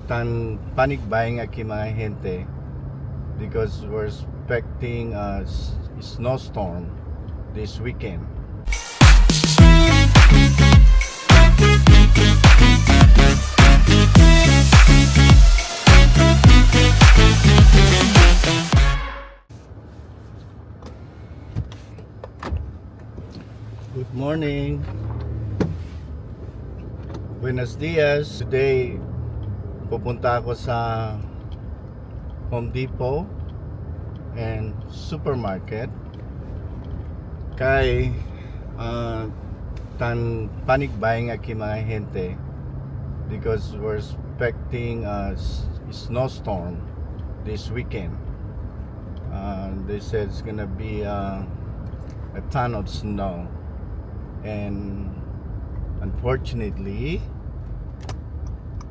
panic buying aquí mga gente because we're expecting a snowstorm this weekend. Good morning. Buenos dias. Today, pupunta ako sa Home Depot and supermarket kay panic buying aki mga gente because we're expecting a snowstorm this weekend. They said it's gonna be a ton of snow, and unfortunately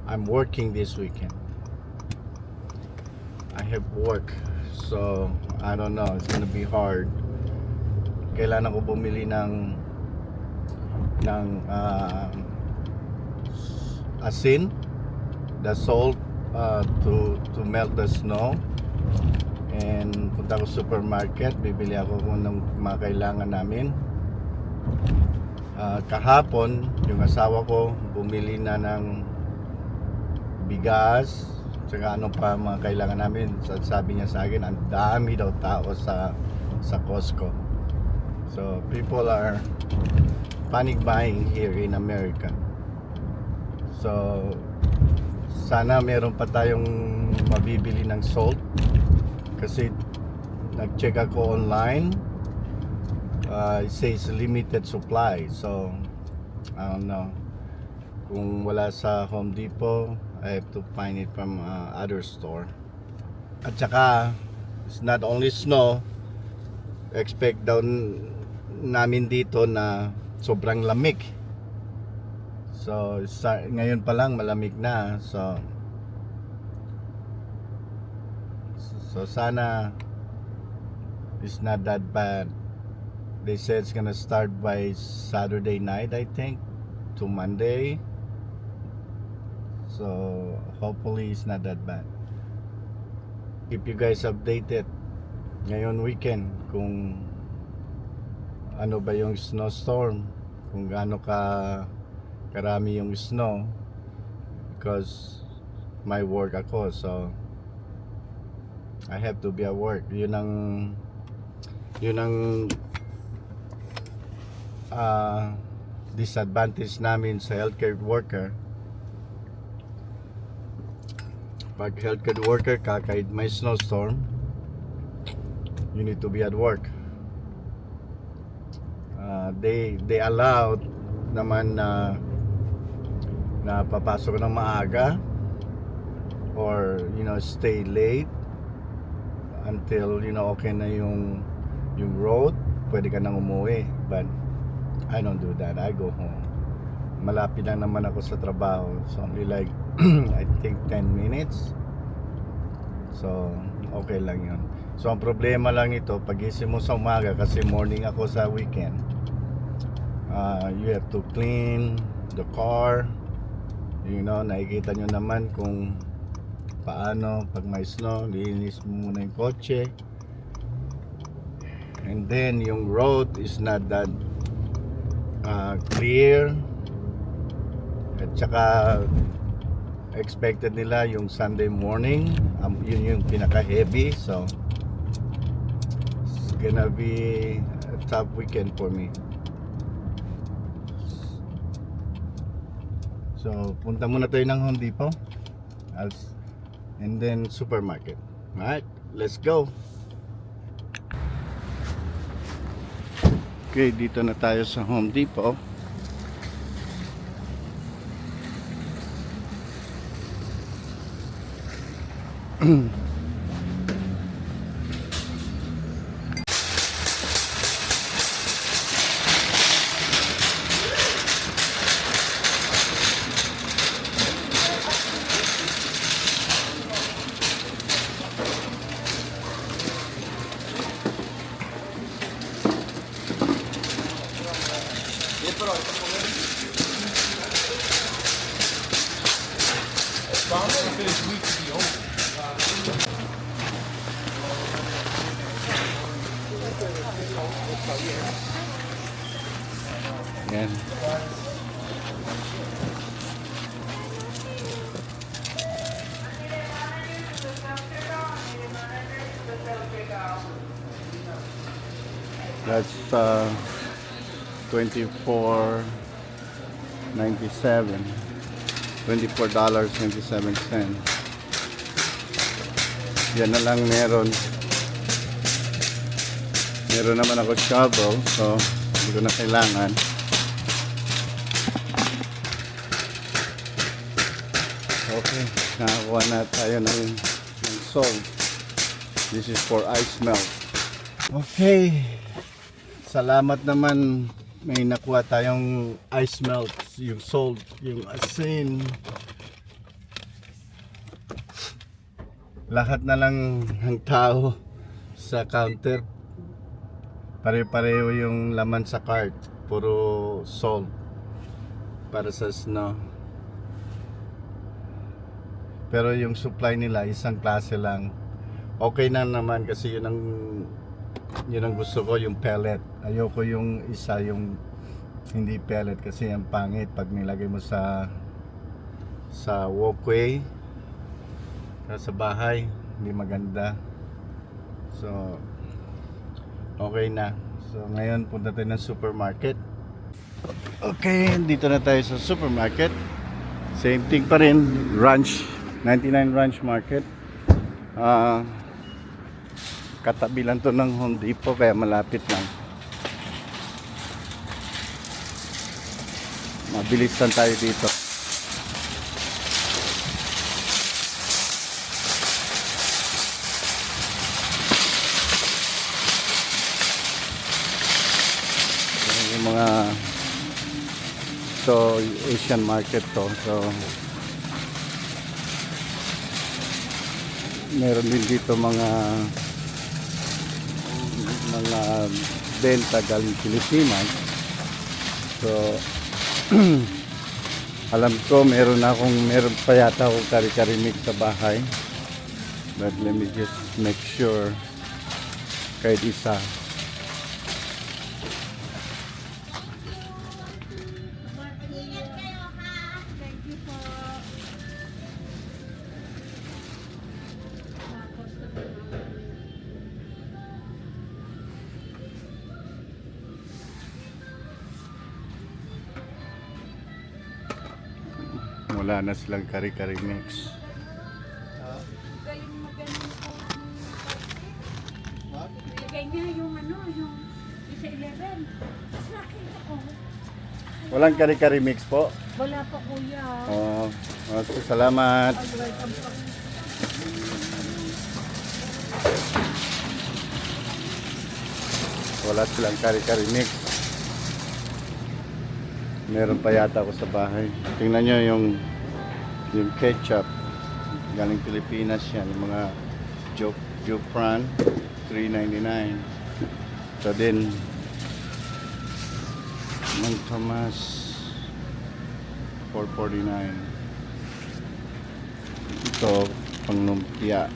I'm working this weekend. I have work, so I don't know, it's gonna be hard. Kailangan ko bumili ng asin, the salt, to melt the snow, and punta ko supermarket, bibili ako ng mga kailangan namin. Kahapon yung asawa ko bumili na ng bigas tsaka ano pa mga kailangan namin. Sabi niya sa akin, ang dami daw tao sa Costco. So people are panic buying here in America. So sana meron pa tayong mabibili ng salt kasi nag-check ako online. It says limited supply, so I don't know. Kung wala sa Home Depot, I have to find it from other store. At saka it's not only snow, expect daw namin dito na sobrang lamig. So ngayon pa lang malamig na, so sana it's not that bad. They said it's gonna start by Saturday night, I think, to Monday. So hopefully it's not that bad. Keep you guys updated ngayon weekend kung ano ba yung snowstorm, kung gaano karami yung snow, because my work ako, so I have to be at work. Yun ang disadvantage namin sa healthcare worker. Pag healthcare worker ka, kahit may snowstorm, you need to be at work. They allowed naman na papasok ng maaga or stay late until okay na yung road, pwede ka nang umuwi. But I don't do that. I go home. Malapit lang naman ako sa trabaho. So only like I think 10 minutes. So okay lang yun. So ang problema lang ito, pagising mo sa umaga, kasi morning ako sa weekend, you have to clean the car. Nakikita nyo naman kung paano pag may snow, linis mo muna yung kotse. And then yung road is not that clear, at saka expected nila yung Sunday morning, yun yung pinaka heavy, so it's gonna be a tough weekend for me. So punta muna tayo ng Home Depot and then supermarket. Alright, let's go. Okay, dito na tayo sa Home Depot. It's ready for this week to be over. Yan. That's $24.97. $24.97. Yan na lang meron. Meron naman ako shovel, so hindi ko na kailangan. Okay, nakakuha na tayo ng salt. This is for ice melt. Okay, salamat naman. May nakuha tayong ice melt, yung salt, yung asin. Lahat na lang ng tao sa counter, pare-pareho yung laman sa cart, puro salt para sa snow. Pero yung supply nila isang klase lang. Okay na naman kasi yun ang gusto ko, yung pellet. Ayoko yung isa, yung hindi pellet, kasi ang pangit pag nilagay mo sa walkway, sa bahay, hindi maganda. So okay na. So ngayon punta tayo ng supermarket. Okay, dito na tayo sa supermarket. Same thing pa rin, ranch, 99 Ranch Market. Katabi lang to ng Home Depot, kaya malapit lang. Mabilis lang tayo dito. Yung mga Asian market to, so meron din dito mga benta galing Pilipinas. So alam ko meron pa yata akong kari-kari mix sa bahay, but let me just make sure. Kahit isa. Wala na silang kari-kari mix. Ilagay niya yung yung isa 11. Nakita ko. Walang kari-kari mix po? Wala pa kuya. Oh, salamat. Welcome po. Wala silang kari-kari mix. Meron pa yata ako sa bahay. Tingnan nyo yung ketchup. Galing Pilipinas yan. Yung mga Jufran, $3.99. So din, Mang Tomas, $4.49. Ito, pang lumpia.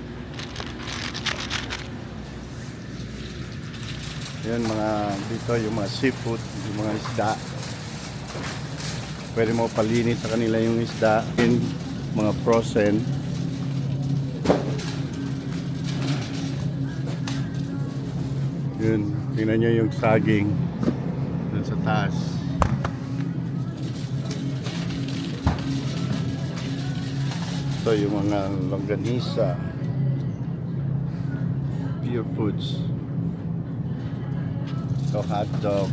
Yan dito yung mga seafood, yung mga isda. Pwede mo palinis sa kanila yung isda. Mga frozen. Yun, tingnan nyo yung saging dun sa taas. Ito yung mga longganisa, Pure Foods. Ito hotdog,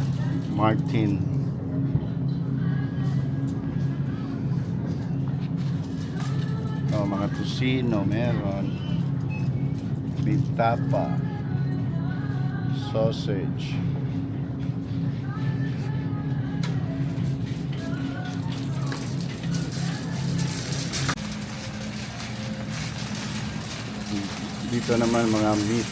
Martin. Mga tusino meron, beef tapa, sausage, dito naman mga meat.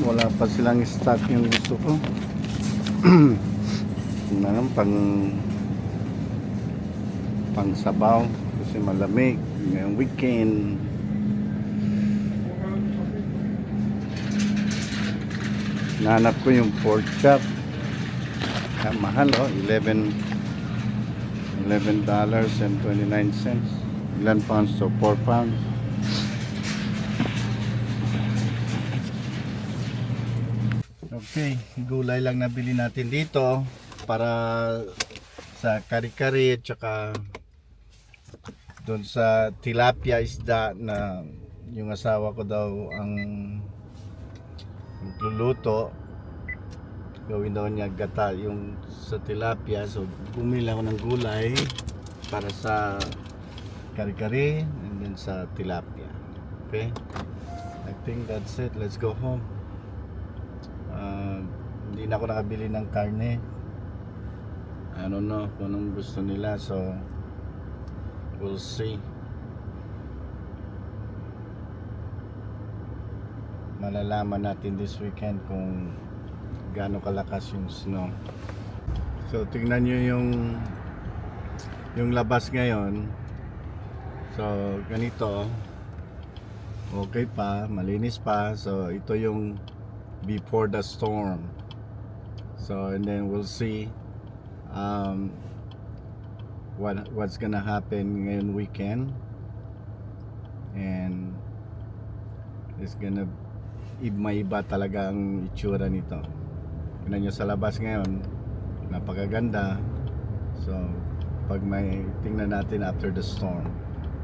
Wala pa silang stock yung gusto ko. Naman pang sabaw kasi malamig ngayong weekend. Nahanap ko yung pork chop. Mahal oh, $11.29. Ilan pounds to 4 pounds. Okay, gulay lang nabili natin dito para sa kari-kari at saka doon sa tilapia isda na yung asawa ko daw ang luluto. Gawin daw niya gata yung sa tilapia, so bumili ako ng gulay para sa kari-kari and then sa tilapia. Okay, I think that's it. Let's go home. Hindi na ako nakabili ng karne. I don't know kung anong gusto nila, so we'll see. Malalaman natin this weekend kung gaano kalakas yung snow. So tingnan nyo yung labas ngayon. So ganito, okay pa, malinis pa. So ito yung before the storm. So and then we'll see what's gonna happen ngayon weekend, and it's gonna maiba talaga ang itsura nito. Tingnan nyo sa labas ngayon, napakaganda. So pag may tingnan natin after the storm.